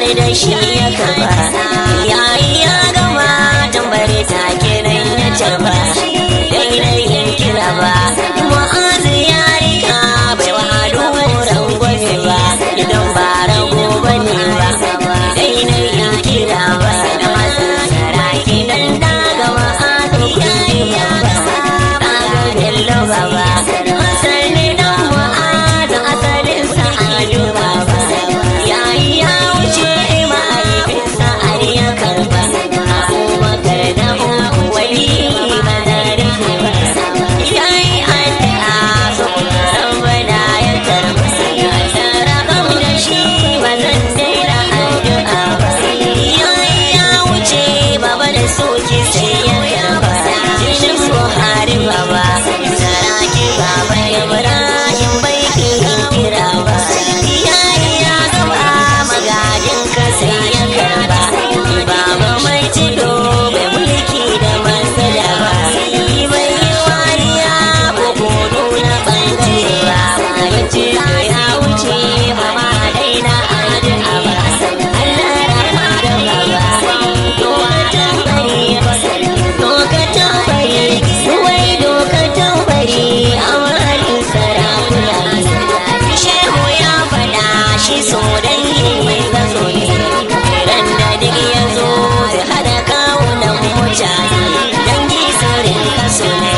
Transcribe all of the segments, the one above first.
har da shi ya karba yayi ya gama tambari ta kiran ya tarba daidai yin kira ba mu'azu ya rika bai wa doron gwani ba idan ba rago bane ba daidai yin kira ba da masu saraki dan daga ma'azu kuɗi ba daga bello ba masani dan mu'azu asalin sa'adu ba yayi ya wuce mahaifinsa har ya karba abubakar da wali ba da rike ba yayi addu'a saboda rabbana ya karba tara kam da shi ba zan daina addu'a ba yayi ya wuce baba da soki sai ya karba jinin buhari baba saraki baba ibrahim bai kira ba yayi ya gaba magajin ka sai ya karba baba mai cido bai mulki da masala ba bai yi wariya ko kodo na bangare ba bace ya wuce ba ma daina addu'a ba Allah rahma da baba lokacin bari wai lokacin bari amalin sarakuna shehu ya faɗa shi so dan yi gazo ne ran da duk ya zo zai hada kawunan mutane dangi saurin kaso ne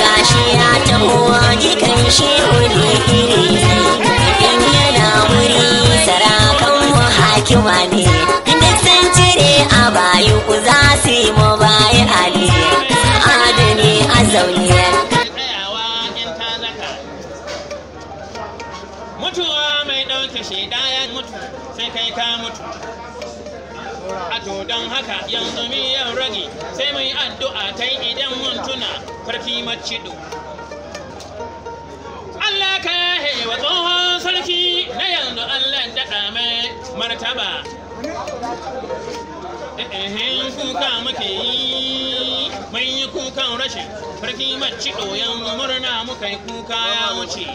gashi ya taho jikan shehu ne iri in yana wuri sarakan mu hakima ne duk sun cire a bayu ku za su yi mu bayi ali adani a zaune mutuwa mai ɗauke shaida ya mutu sai kai ka mutu a to don haka yanzu miyan rage sai mai addu'a kai idan mun tuna farki macido Allah ka hewa tsohon sarki na yanzu Allah daɗa mai martaba kuka muke yi mai yi kukan rashin farki macido yanzu murna muka yi kuka ya wuce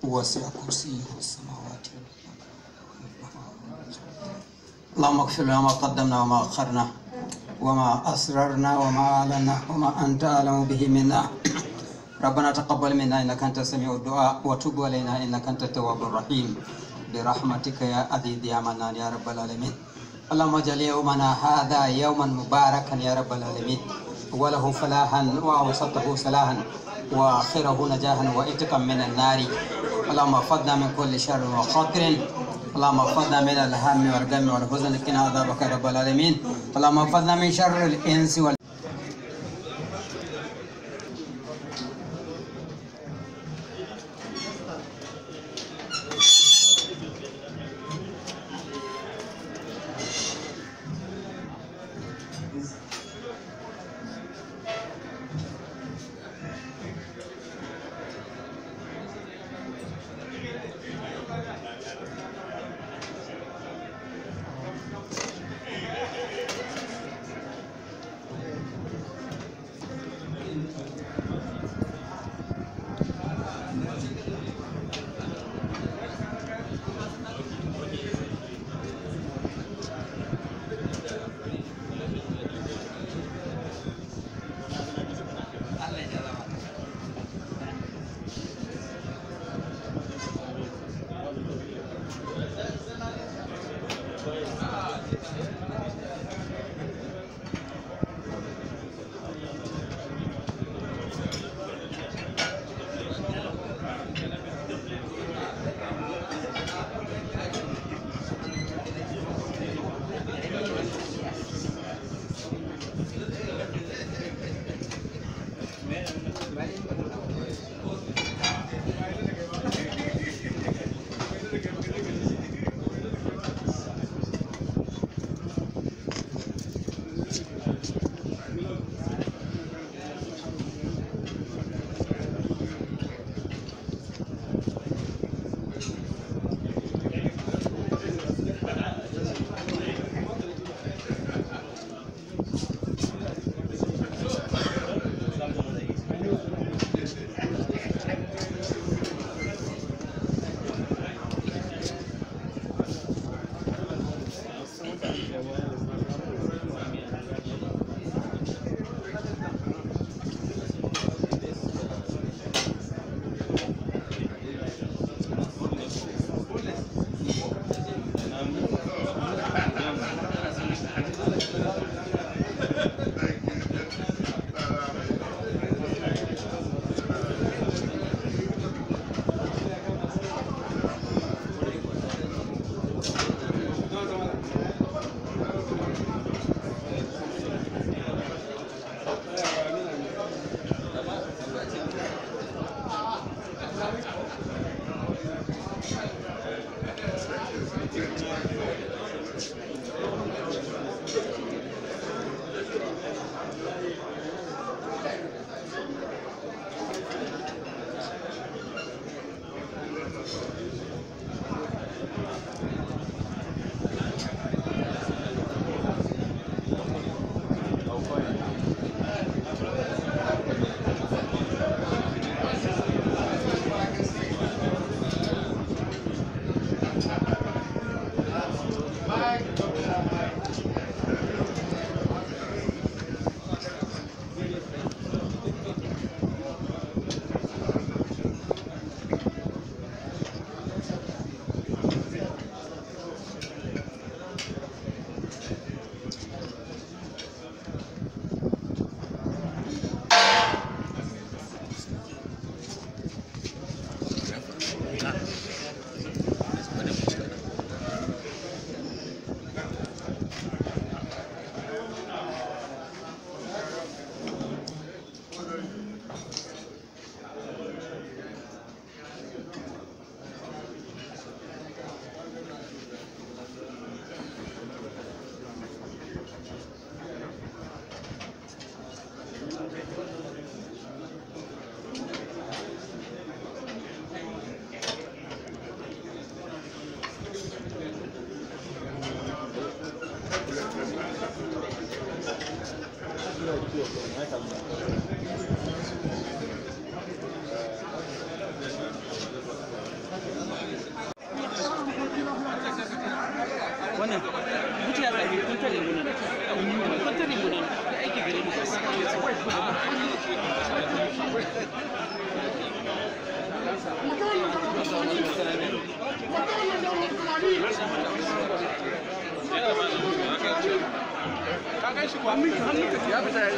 وسع كرسيه السماوات اللهم اغفر لنا ما قدمنا وما أخرنا وما أسررنا وما أعلنا وما أنت أعلم به منا ربنا تقبل منا إنك أنت السميع الدعاء وتب علينا إنك أنت التواب الرحيم برحمتك يا عزيز يا منان يا رب العالمين اللهم اجعل يومنا هذا يوما مباركا يا رب العالمين وله فلاحا وأوسطه صلاحا وآخره نجاحا وإتقا من النار اللهم احفظنا من كل شر وخطر اللهم احفظنا من الهم والغم والحزن قنا عذابك يا رب العالمين اللهم احفظنا من شر الإنس وال ka gan shi kuwa hannunka ya fita ya